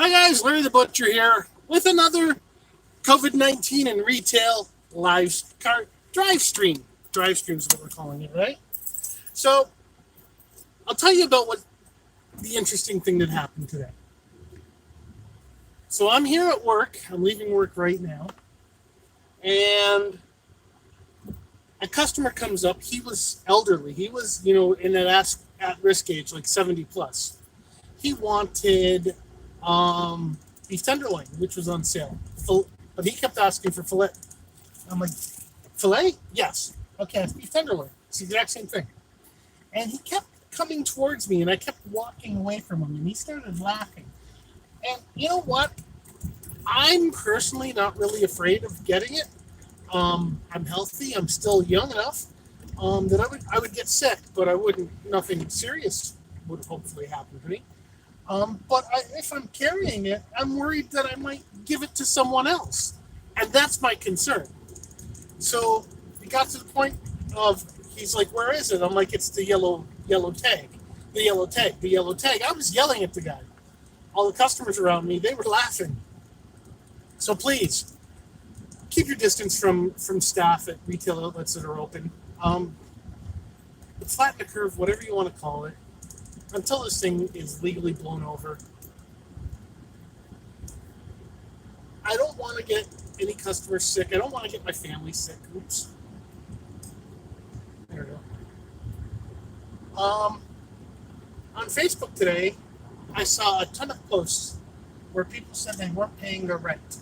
Hi guys, Larry the Butcher here with another COVID-19 in retail drive stream. Drive stream is what we're calling it, right? So I'll tell you about what the interesting thing that happened today. So I'm here at work. I'm leaving work right now. And a customer comes up. He was elderly. He was, in that at-risk age, like 70 plus. He wanted beef tenderloin, which was on sale. But he kept asking for filet. I'm like, filet? Yes. Okay, it's beef tenderloin. It's the exact same thing. And he kept coming towards me, and I kept walking away from him, and he started laughing. And you know what? I'm personally not really afraid of getting it. I'm healthy. I'm still young enough that I would get sick, but I wouldn't. Nothing serious would hopefully happen to me. But if I'm carrying it, I'm worried that I might give it to someone else. And that's my concern. So we got to the point of, he's like, where is it? I'm like, it's the yellow tag. The yellow tag. I was yelling at the guy. All the customers around me, they were laughing. So please, keep your distance from staff at retail outlets that are open. Flatten the curve, whatever you want to call it, until this thing is legally blown over. I don't want to get any customers sick. I don't want to get my family sick. Oops. There we go. On Facebook today, I saw a ton of posts where people said they weren't paying their rent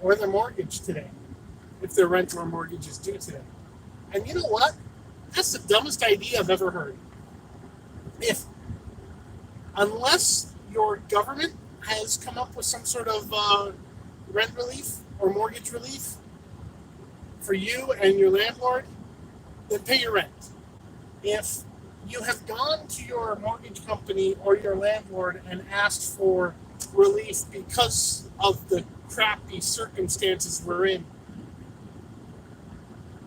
or their mortgage today, if their rent or mortgage is due today. And you know what? That's the dumbest idea I've ever heard. Unless your government has come up with some sort of rent relief or mortgage relief for you and your landlord, then pay your rent. If you have gone to your mortgage company or your landlord and asked for relief because of the crappy circumstances we're in,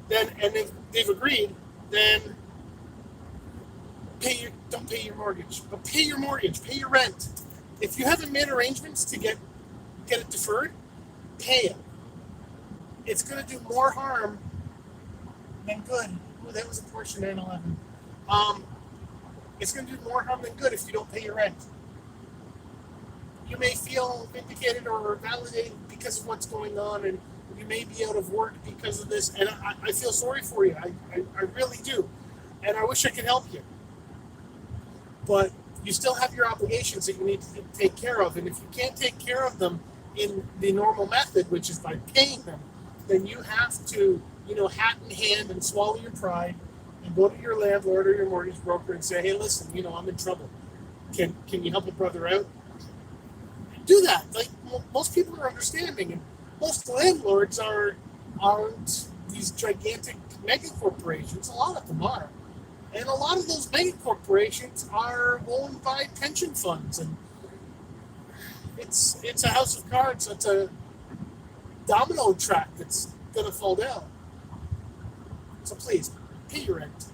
then, and if they've agreed, then don't pay your mortgage, but pay your mortgage, pay your rent. If you haven't made arrangements to get it deferred, pay it. It's going to do more harm than good. Ooh, that was a Porsche 911. It's going to do more harm than good if you don't pay your rent. You may feel vindicated or validated because of what's going on, and you may be out of work because of this, and I feel sorry for you. I really do. And I wish I could help you. But you still have your obligations that you need to take care of. And if you can't take care of them in the normal method, which is by paying them, then you have to, hat in hand and swallow your pride and go to your landlord or your mortgage broker and say, hey, listen, I'm in trouble. Can you help a brother out? Do that. Like, most people are understanding, and most landlords aren't these gigantic mega corporations. A lot of them are. And a lot of those mega corporations are owned by pension funds, and it's a house of cards. It's a domino track that's going to fall down. So please, pay your rent.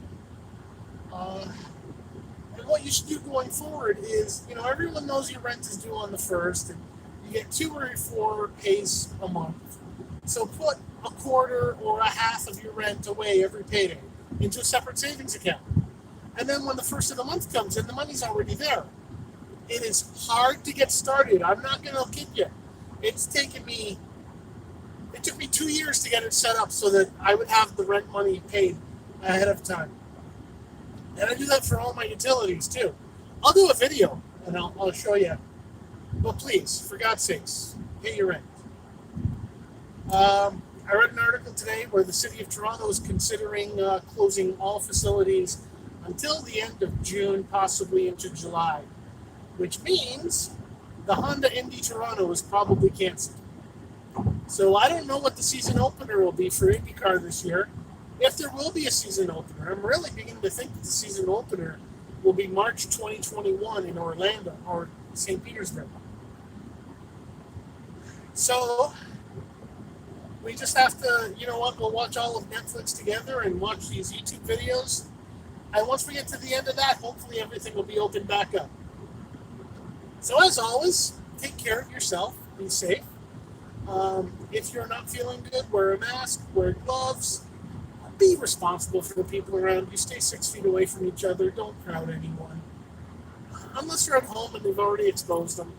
And what you should do going forward is, everyone knows your rent is due on the 1st, and you get 2 or 4 pays a month. So put a quarter or a half of your rent away every payday into a separate savings account. And then when the 1st of the month comes in, the money's already there. It is hard to get started. I'm not going to kid you. It took me 2 years to get it set up so that I would have the rent money paid ahead of time. And I do that for all my utilities too. I'll do a video and I'll show you. But please, for God's sakes, pay your rent. I read an article today where the city of Toronto is considering closing all facilities until the end of June, possibly into July, which means the Honda Indy Toronto is probably canceled. So I don't know what the season opener will be for IndyCar this year. If there will be a season opener, I'm really beginning to think that the season opener will be March 2021 in Orlando or St. Petersburg. So we just have to, we'll watch all of Netflix together and watch these YouTube videos. And once we get to the end of that, hopefully everything will be opened back up. So as always, take care of yourself. Be safe. If you're not feeling good, wear a mask, wear gloves. Be responsible for the people around you. Stay 6 feet away from each other. Don't crowd anyone. Unless you're at home and you've already exposed them.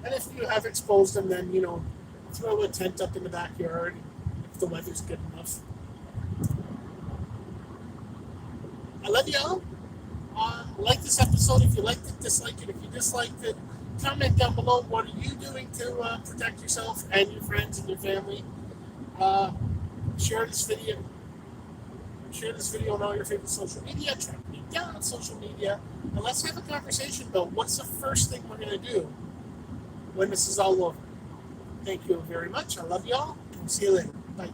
And if you have exposed them, then, throw a tent up in the backyard if the weather's good enough. I love y'all. Like this episode if you liked it, dislike it if you disliked it. Comment down below, what are you doing to protect yourself and your friends and your family. Share this video on all your favorite social media. Track me down on social media. And let's have a conversation about what's the first thing we're going to do when this is all over. Thank you very much. I love y'all. See you later. Bye.